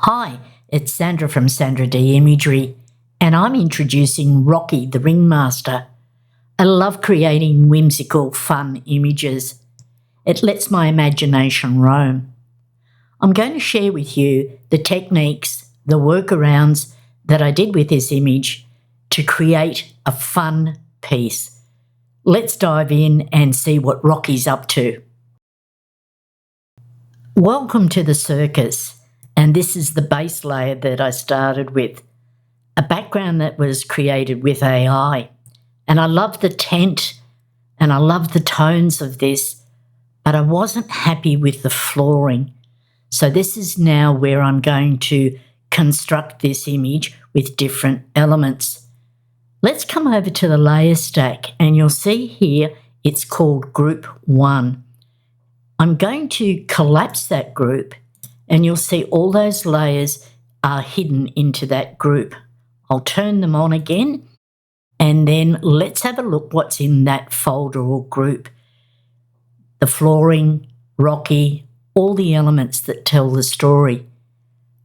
Hi, it's Sandra from SandraD Imagery, and I'm introducing Rocky the Ringmaster. I love creating whimsical, fun images. It lets my imagination roam. I'm going to share with you the techniques, the workarounds that I did with this image to create a fun piece. Let's dive in and see what Rocky's up to. Welcome to the circus. And this is the base layer that I started with, a background that was created with AI. And I love the tent and I love the tones of this, but I wasn't happy with the flooring. So this is now where I'm going to construct this image with different elements. Let's come over to the layer stack and you'll see here it's called Group 1. I'm going to collapse that group and you'll see all those layers are hidden into that group. I'll turn them on again, and then let's have a look what's in that folder or group. The flooring, Rocky, all the elements that tell the story.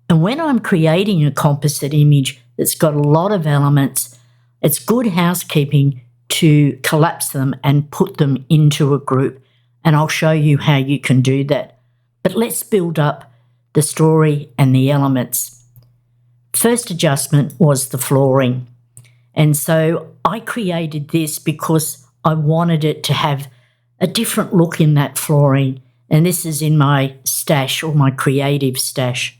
And when I'm creating a composite image that's got a lot of elements, it's good housekeeping to collapse them and put them into a group. And I'll show you how you can do that. But let's build up the story and the elements. First adjustment was the flooring. And so I created this because I wanted it to have a different look in that flooring. And this is in my stash or my creative stash.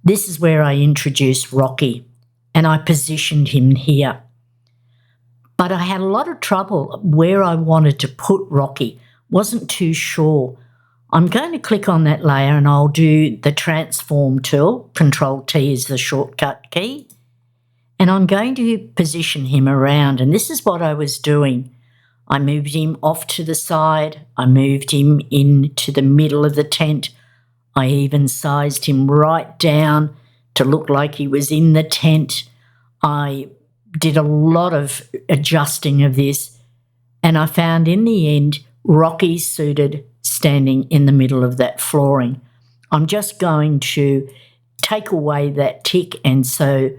This is where I introduced Rocky and I positioned him here. But I had a lot of trouble where I wanted to put Rocky. Wasn't too sure. I'm going to click on that layer and I'll do the transform tool. Control-T is the shortcut key. And I'm going to position him around. And this is what I was doing. I moved him off to the side. I moved him into the middle of the tent. I even sized him right down to look like he was in the tent. I did a lot of adjusting of this. And I found in the end, Rocky suited standing in the middle of that flooring. I'm just going to take away that tick and so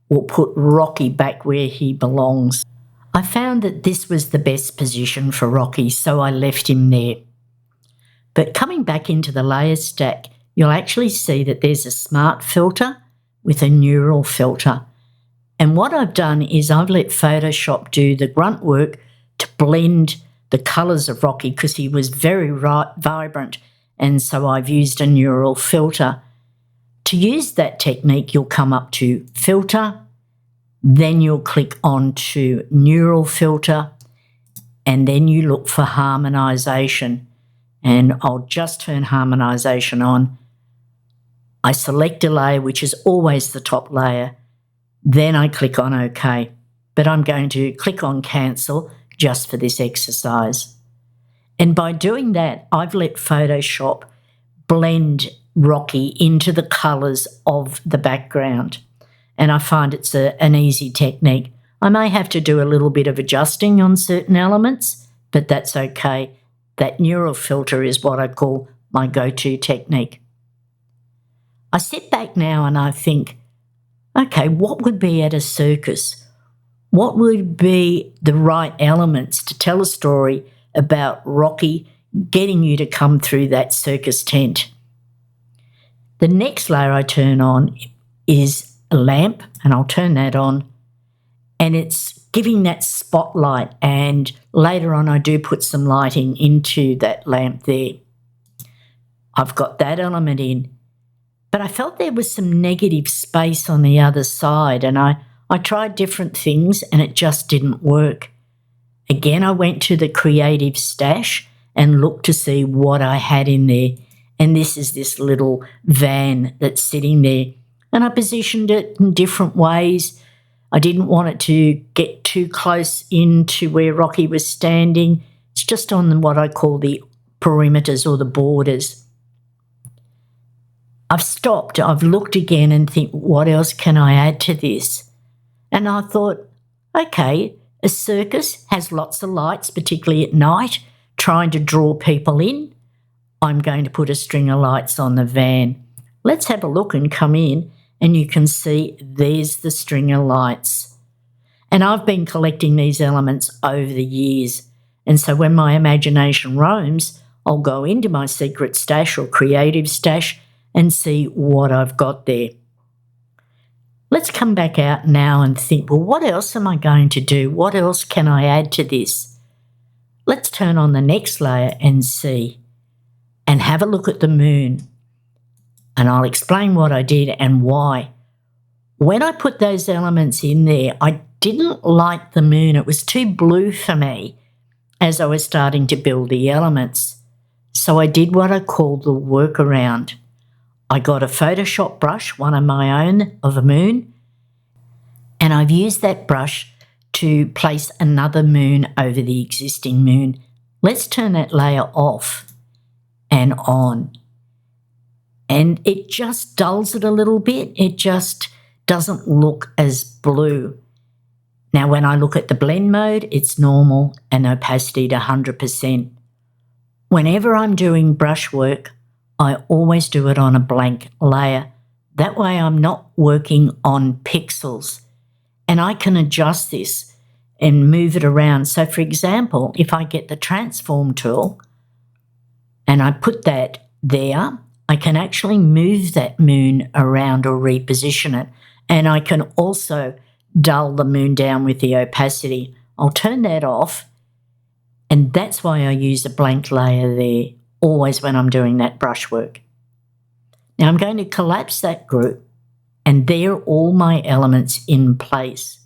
we'll put Rocky back where he belongs. I found that this was the best position for Rocky, so I left him there. But coming back into the layer stack, you'll actually see that there's a smart filter with a neural filter. And what I've done is I've let Photoshop do the grunt work to blend the colours of Rocky because he was very vibrant, and so I've used a neural filter. To use that technique, you'll come up to Filter, then you'll click on to Neural Filter, and then you look for Harmonisation. And I'll just turn Harmonisation on. I select a layer, which is always the top layer, then I click on OK. But I'm going to click on Cancel just for this exercise. And by doing that, I've let Photoshop blend Rocky into the colours of the background. And I find it's an easy technique. I may have to do a little bit of adjusting on certain elements, but that's okay. That neural filter is what I call my go-to technique. I sit back now and I think, okay, what would be at a circus? What would be the right elements to tell a story about Rocky getting you to come through that circus tent? The next layer I turn on is a lamp, and I'll turn that on, and it's giving that spotlight, and later on I do put some lighting into that lamp there. I've got that element in, but I felt there was some negative space on the other side, and I tried different things and it just didn't work. Again, I went to the creative stash and looked to see what I had in there. And this is this little van that's sitting there. And I positioned it in different ways. I didn't want it to get too close into where Rocky was standing. It's just on what I call the perimeters or the borders. I've stopped, I've looked again and think, what else can I add to this? And I thought, okay, a circus has lots of lights, particularly at night, trying to draw people in. I'm going to put a string of lights on the van. Let's have a look and come in, and you can see there's the string of lights. And I've been collecting these elements over the years. And so when my imagination roams, I'll go into my secret stash or creative stash and see what I've got there. Let's come back out now and think, well, what else am I going to do? What else can I add to this? Let's turn on the next layer and see, and have a look at the moon. And I'll explain what I did and why. When I put those elements in there, I didn't like the moon. It was too blue for me as I was starting to build the elements. So I did what I call the workaround. I got a Photoshop brush, one of my own, of a moon, and I've used that brush to place another moon over the existing moon. Let's turn that layer off and on. And it just dulls it a little bit. It just doesn't look as blue. Now, when I look at the blend mode, it's normal and opacity to 100%. Whenever I'm doing brush work, I always do it on a blank layer. That way I'm not working on pixels. And I can adjust this and move it around. So, for example, if I get the transform tool and I put that there, I can actually move that moon around or reposition it. And I can also dull the moon down with the opacity. I'll turn that off, and that's why I use a blank layer there, always when I'm doing that brush work. Now I'm going to collapse that group, and there are all my elements in place.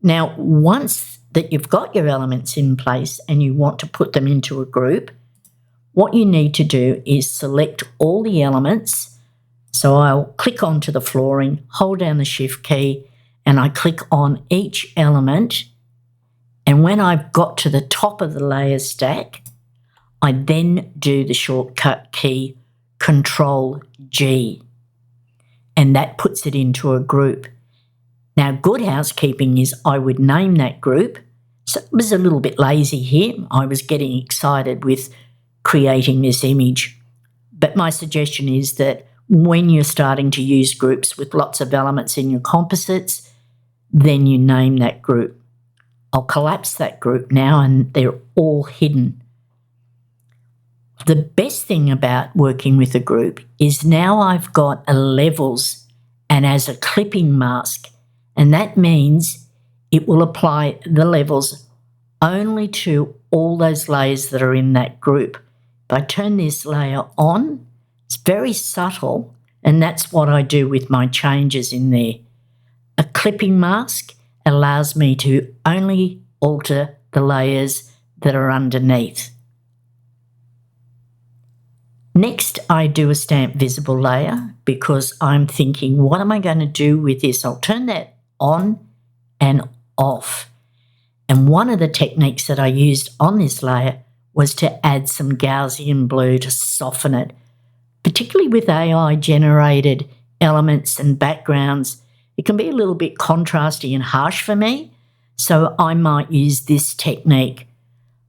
Now, once that you've got your elements in place and you want to put them into a group, what you need to do is select all the elements. So I'll click onto the flooring, hold down the Shift key, and I click on each element. And when I've got to the top of the layer stack, I then do the shortcut key Control-G, and that puts it into a group. Now, good housekeeping is I would name that group. So it was a little bit lazy here. I was getting excited with creating this image. But my suggestion is that when you're starting to use groups with lots of elements in your composites, then you name that group. I'll collapse that group now, and they're all hidden. The best thing about working with a group is now I've got a levels and as a clipping mask, and that means it will apply the levels only to all those layers that are in that group. If I turn this layer on, it's very subtle, and that's what I do with my changes in there. A clipping mask allows me to only alter the layers that are underneath. Next, I do a stamp visible layer because I'm thinking, what am I going to do with this? I'll turn that on and off. And one of the techniques that I used on this layer was to add some Gaussian blue to soften it. Particularly with AI-generated elements and backgrounds, it can be a little bit contrasty and harsh for me, so I might use this technique.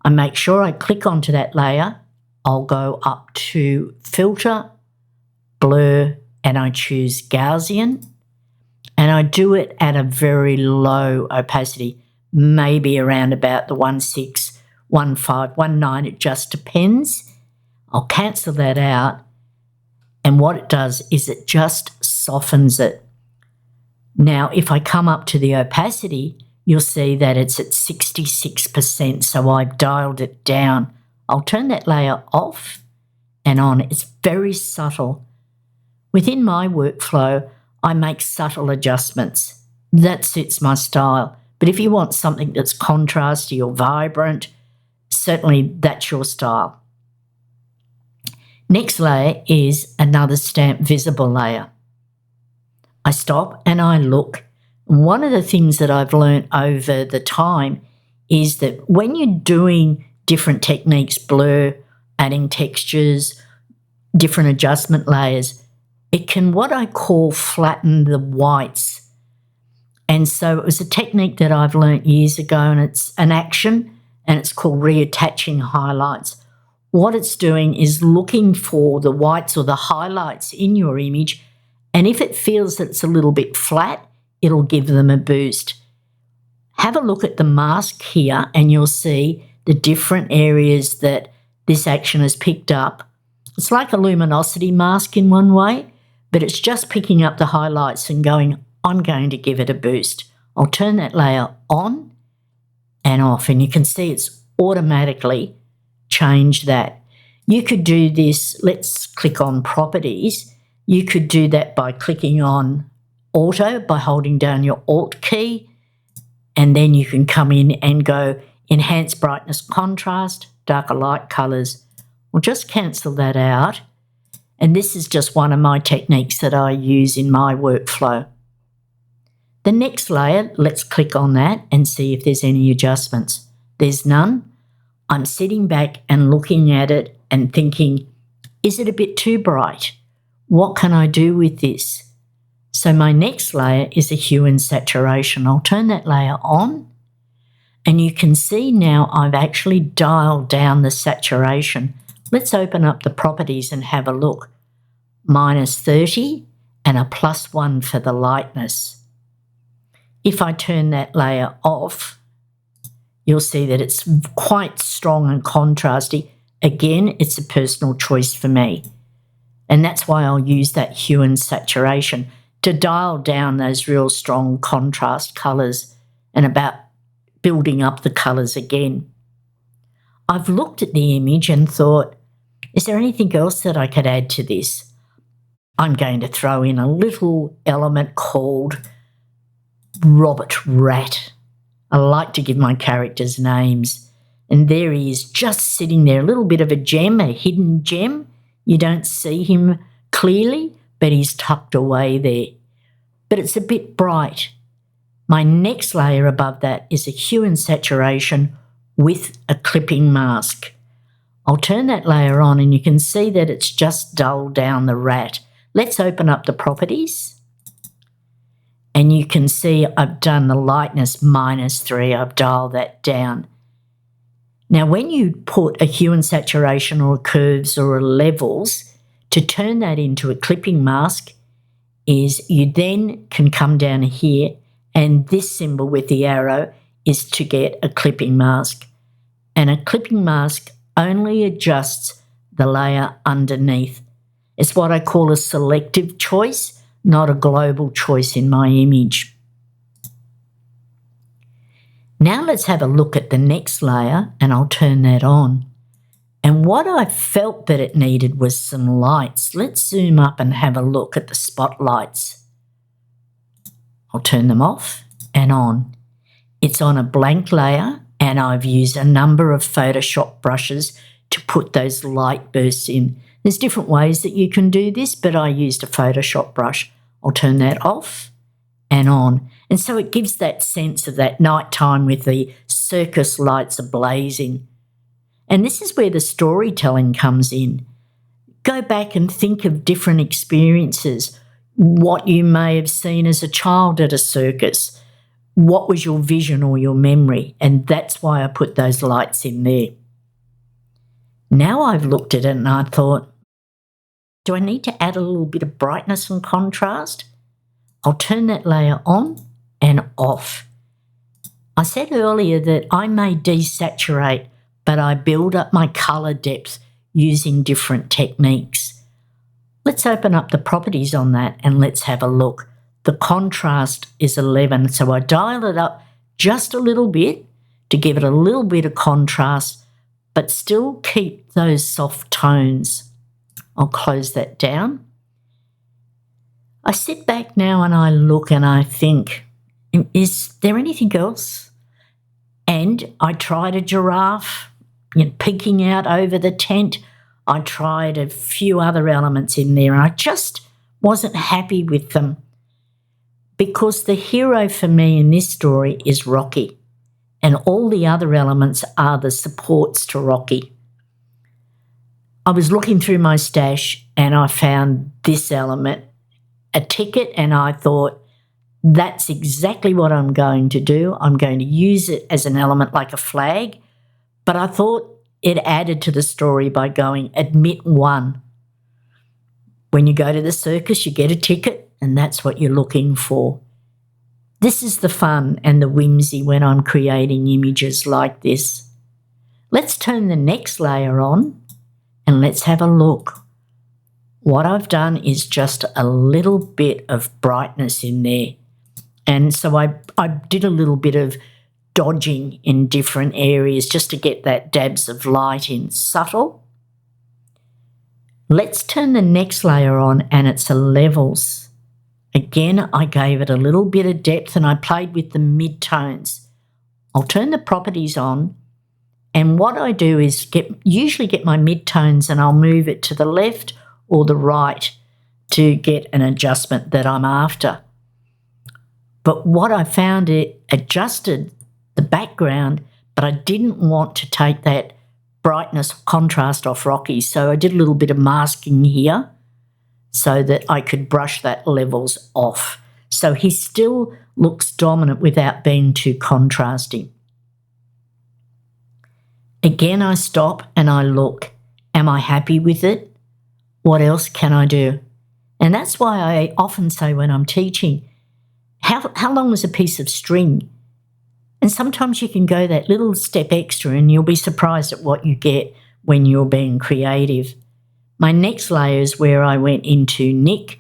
I make sure I click onto that layer. I'll go up to Filter, Blur, and I choose Gaussian, and I do it at a very low opacity, maybe around about the 1.6, 1.5, 1.9, it just depends. I'll cancel that out, and what it does is it just softens it. Now, if I come up to the opacity, you'll see that it's at 66%, so I've dialed it down. I'll turn that layer off and on. It's very subtle. Within my workflow, I make subtle adjustments. That suits my style. But if you want something that's contrasty or vibrant, certainly that's your style. Next layer is another stamp visible layer. I stop and I look. One of the things that I've learned over the time is that when you're doing different techniques, blur, adding textures, different adjustment layers, it can what I call flatten the whites. And so it was a technique that I've learnt years ago, and it's an action, and it's called reattaching highlights. what it's doing is looking for the whites or the highlights in your image, and if it feels that it's a little bit flat, it'll give them a boost. Have a look at the mask here and you'll see the different areas that this action has picked up. It's like a luminosity mask in one way, but it's just picking up the highlights and going, I'm going to give it a boost. I'll turn that layer on and off, and you can see it's automatically changed that. You could do this, let's click on properties. You could do that by clicking on auto, by holding down your alt key, and then you can come in and go enhance brightness contrast, darker light colours. We'll just cancel that out. And this is just one of my techniques that I use in my workflow. The next layer, let's click on that and see if there's any adjustments. There's none. I'm sitting back and looking at it and thinking, is it a bit too bright? What can I do with this? So my next layer is a hue and saturation. I'll turn that layer on, and you can see now I've actually dialed down the saturation. Let's open up the properties and have a look. -30 and a +1 for the lightness. If I turn that layer off, you'll see that it's quite strong and contrasty. Again, it's a personal choice for me. And that's why I'll use that hue and saturation to dial down those real strong contrast colours and about building up the colours again. I've looked at the image and thought, is there anything else that I could add to this? I'm going to throw in a little element called Robert Rat. I like to give my characters names. And there he is, just sitting there, a little bit of a gem, a hidden gem. You don't see him clearly, but he's tucked away there. But it's a bit bright. My next layer above that is a hue and saturation with a clipping mask. I'll turn that layer on and you can see that it's just dulled down the rat. Let's open up the properties. And you can see I've done the lightness -3. I've dialed that down. Now, when you put a hue and saturation or curves or levels, to turn that into a clipping mask is you then can come down here, and this symbol with the arrow is to get a clipping mask. And a clipping mask only adjusts the layer underneath. It's what I call a selective choice, not a global choice in my image. Now let's have a look at the next layer, and I'll turn that on. And what I felt that it needed was some lights. Let's zoom up and have a look at the spotlights. I'll turn them off and on. It's on a blank layer, and I've used a number of Photoshop brushes to put those light bursts in. There's different ways that you can do this, but I used a Photoshop brush. I'll turn that off and on. And so it gives that sense of that nighttime with the circus lights ablazing. And this is where the storytelling comes in. Go back and think of different experiences, what you may have seen as a child at a circus. What was your vision or your memory? And that's why I put those lights in there. Now I've looked at it and I thought, do I need to add a little bit of brightness and contrast? I'll turn that layer on and off. I said earlier that I may desaturate, but I build up my colour depth using different techniques. Let's open up the properties on that and let's have a look. The contrast is 11, so I dial it up just a little bit to give it a little bit of contrast, but still keep those soft tones. I'll close that down. I sit back now and I look and I think, is there anything else? And I tried a giraffe, peeking out over the tent. I tried a few other elements in there and I just wasn't happy with them, because the hero for me in this story is Rocky, and all the other elements are the supports to Rocky. I was looking through my stash and I found this element, a ticket, and I thought, that's exactly what I'm going to do. I'm going to use it as an element like a flag. But I thought it added to the story by going, admit one. When you go to the circus, you get a ticket, and that's what you're looking for. This is the fun and the whimsy when I'm creating images like this. Let's turn the next layer on and let's have a look. What I've done is just a little bit of brightness in there. And so I did a little bit of dodging in different areas just to get that dabs of light in, subtle. Let's turn the next layer on and it's the levels. Again, I gave it a little bit of depth and I played with the mid-tones. I'll turn the properties on, and what I do is usually get my mid-tones and I'll move it to the left or the right to get an adjustment that I'm after. But what I found, it adjusted the background, but I didn't want to take that brightness contrast off Rocky, so I did a little bit of masking here so that I could brush that levels off. So he still looks dominant without being too contrasting. Again, I stop and I look. Am I happy with it? What else can I do? And that's why I often say when I'm teaching, how long is a piece of string? And sometimes you can go that little step extra and you'll be surprised at what you get when you're being creative. My next layer is where I went into Nick.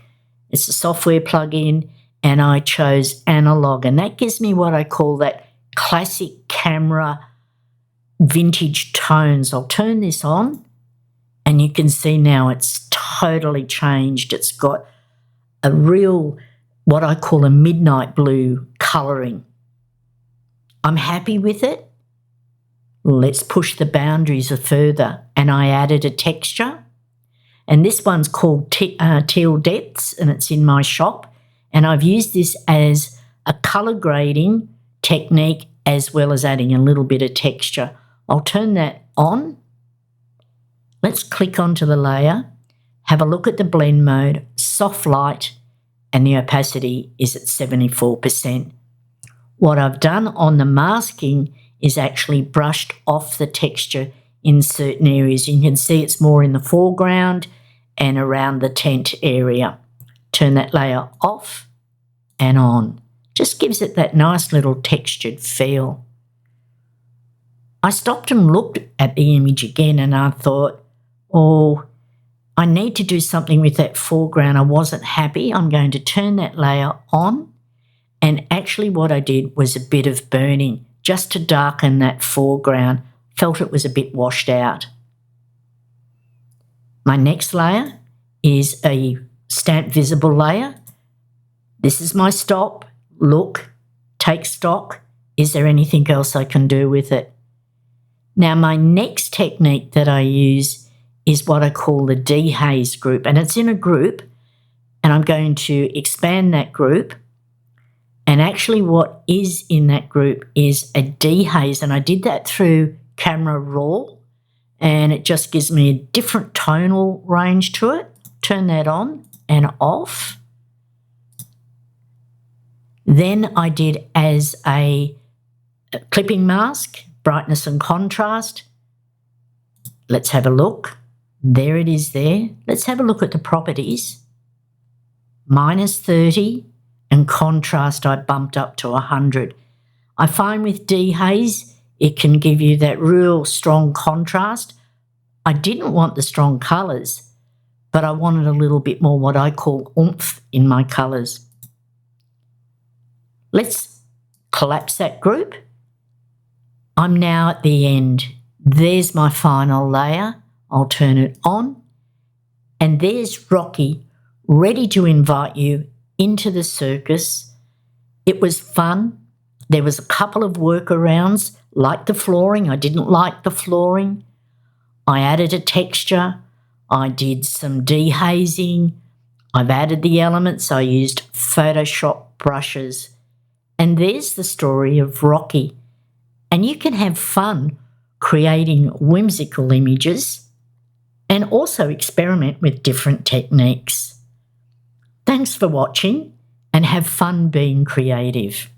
It's a software plugin, and I chose analog, and that gives me what I call that classic camera vintage tones. I'll turn this on and you can see now it's totally changed. It's got a real, what I call a midnight blue colouring. I'm happy with it. Let's push the boundaries further, and I added a texture. And this one's called Teal Depths, and it's in my shop. And I've used this as a colour grading technique as well as adding a little bit of texture. I'll turn that on. Let's click onto the layer, have a look at the blend mode, soft light, and the opacity is at 74%. What I've done on the masking is actually brushed off the texture in certain areas. You can see it's more in the foreground and around the tent area. Turn that layer off and on. Just gives it that nice little textured feel. I stopped and looked at the image again and I thought, oh, I need to do something with that foreground. I wasn't happy. I'm going to turn that layer on. And actually what I did was a bit of burning just to darken that foreground. Felt it was a bit washed out. My next layer is a stamp visible layer. This is my stop, look, take stock. Is there anything else I can do with it? Now my next technique that I use is what I call the dehaze group, and it's in a group, and I'm going to expand that group. And actually what is in that group is a dehaze, and I did that through Camera Raw, and it just gives me a different tonal range to it. Turn that on and off. Then I did as a clipping mask, brightness and contrast. Let's have a look. There it is there. Let's have a look at the properties. -30 and contrast I bumped up to 100. I find with dehaze, it can give you that real strong contrast. I didn't want the strong colours, but I wanted a little bit more what I call oomph in my colours. Let's collapse that group. I'm now at the end. There's my final layer. I'll turn it on. And there's Rocky, ready to invite you into the circus. It was fun. There was a couple of workarounds, like the flooring. I didn't like the flooring. I added a texture. I did some dehazing. I've added the elements. I used Photoshop brushes. And there's the story of Rocky. And you can have fun creating whimsical images and also experiment with different techniques. Thanks for watching and have fun being creative.